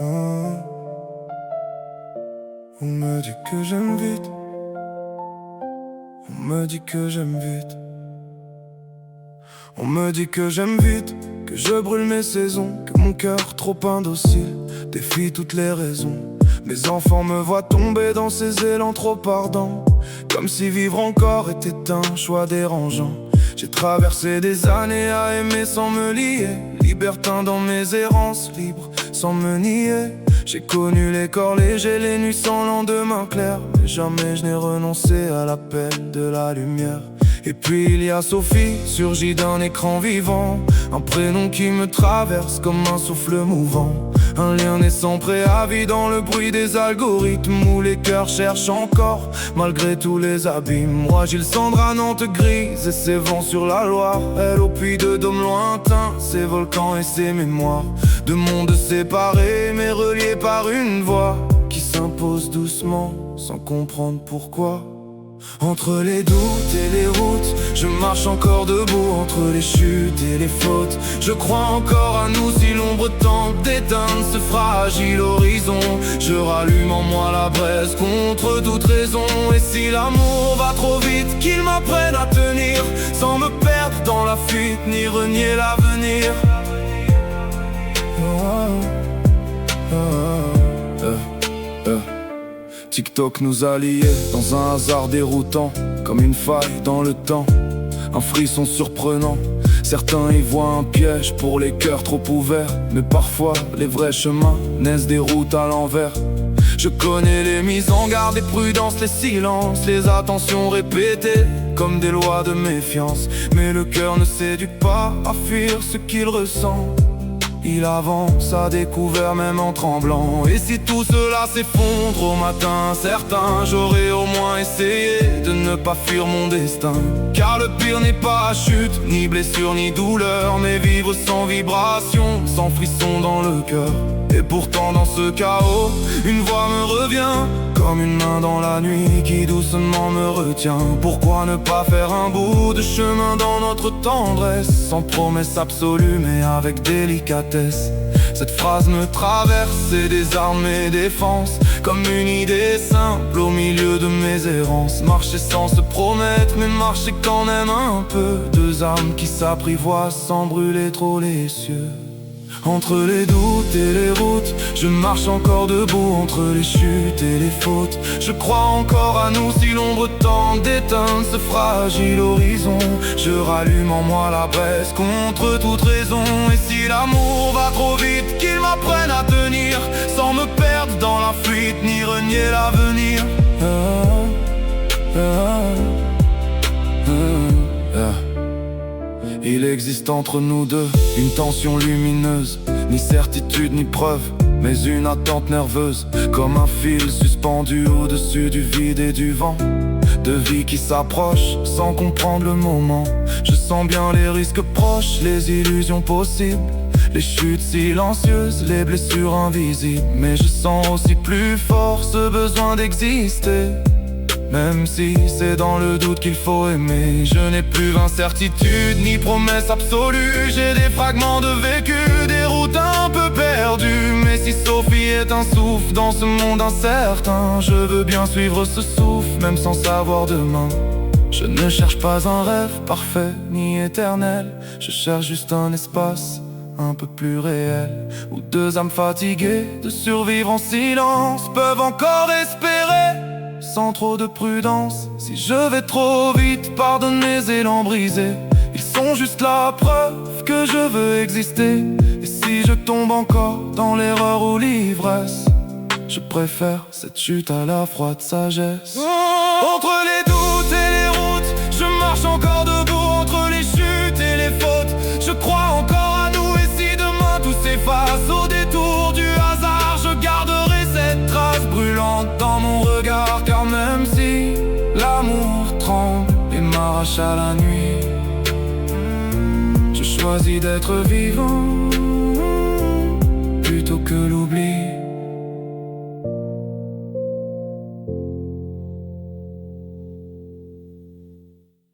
Oh. On me dit que j'aime vite. On me dit que j'aime vite. On me dit que j'aime vite, que je brûle mes saisons, que mon cœur trop indocile défie toutes les raisons. Mes enfants me voient tomber dans ces élans trop ardents, comme si vivre encore était un choix dérangeant. J'ai traversé des années à aimer sans me lier, libertin dans mes errances, libre sans me nier. J'ai connu les corps légers, les nuits sans lendemain clair, mais jamais je n'ai renoncé à l'appel de la lumière. Et puis il y a Sophie, surgie d'un écran vivant, un prénom qui me traverse comme un souffle mouvant. Un lien naissant préavis dans le bruit des algorithmes, où les cœurs cherchent encore, malgré tous les abîmes. Moi Gilles Sandra, Nantes grise et ses vents sur la Loire, elle au puits de dômes lointains, ses volcans et ses mémoires. Deux mondes séparés mais reliés par une voix qui s'impose doucement sans comprendre pourquoi. Entre les doutes et les routes, je marche encore debout. Entre les chutes et les fautes, je crois encore à nous. Si l'ombre tente d'éteindre ce fragile horizon, je rallume en moi la braise contre toute raison. Et si l'amour va trop vite, qu'il m'apprenne à tenir, sans me perdre dans la fuite, ni renier l'avenir. TikTok nous a liés dans un hasard déroutant, comme une faille dans le temps, un frisson surprenant. Certains y voient un piège pour les cœurs trop ouverts, mais parfois les vrais chemins naissent des routes à l'envers. Je connais les mises en garde, les prudences, les silences, les attentions répétées comme des lois de méfiance. Mais le cœur ne s'éduque pas à fuir ce qu'il ressent, il avance à découvert même en tremblant. Et si tout cela s'effondre au matin certain, j'aurais au moins essayé de ne pas fuir mon destin. Car le pire n'est pas chute, ni blessure, ni douleur, mais vivre sans vibration, sans frisson dans le cœur. Et pourtant dans ce chaos, une voix me revient, comme une main dans la nuit qui doucement me retient. Pourquoi ne pas faire un bout de chemin dans notre tendresse, sans promesse absolue mais avec délicatesse. Cette phrase me traverse et désarme mes défenses, comme une idée simple au milieu de mes errances. Marcher sans se promettre, mais marcher quand même un peu. Deux âmes qui s'apprivoisent sans brûler trop les cieux. Entre les doutes et les routes, je marche encore debout. Entre les chutes et les fautes, je crois encore à nous. Si l'ombre tente d'éteindre ce fragile horizon, je rallume en moi la braise contre toute raison. Et si l'amour va trop vite, qu'il m'apprenne à tenir, sans me perdre dans la fuite, ni renier l'avenir. Il existe entre nous deux une tension lumineuse, ni certitude ni preuve, mais une attente nerveuse, comme un fil suspendu au-dessus du vide et du vent. Deux vies qui s'approchent sans comprendre le moment. Je sens bien les risques proches, les illusions possibles, les chutes silencieuses, les blessures invisibles. Mais je sens aussi plus fort ce besoin d'exister, même si c'est dans le doute qu'il faut aimer. Je n'ai plus d'incertitude ni promesse absolue. J'ai des fragments de vécu, des routes un peu perdues. Mais si Sophie est un souffle dans ce monde incertain, je veux bien suivre ce souffle, même sans savoir demain. Je ne cherche pas un rêve parfait ni éternel, je cherche juste un espace un peu plus réel, où deux âmes fatiguées de survivre en silence peuvent encore espérer, sans trop de prudence. Si je vais trop vite, pardonne mes élans brisés, ils sont juste la preuve que je veux exister. Et si je tombe encore dans l'erreur ou l'ivresse, je préfère cette chute à la froide sagesse. Entre les doutes et les routes, je marche encore debout. Entre les chutes et les fautes, je crois encore à nous. Et si demain tout s'efface au détour du hasard, je garderai cette trace brûlante dans mon regard. Car même si l'amour tremble et m'arrache à la nuit, je choisis d'être vivant plutôt que l'oubli.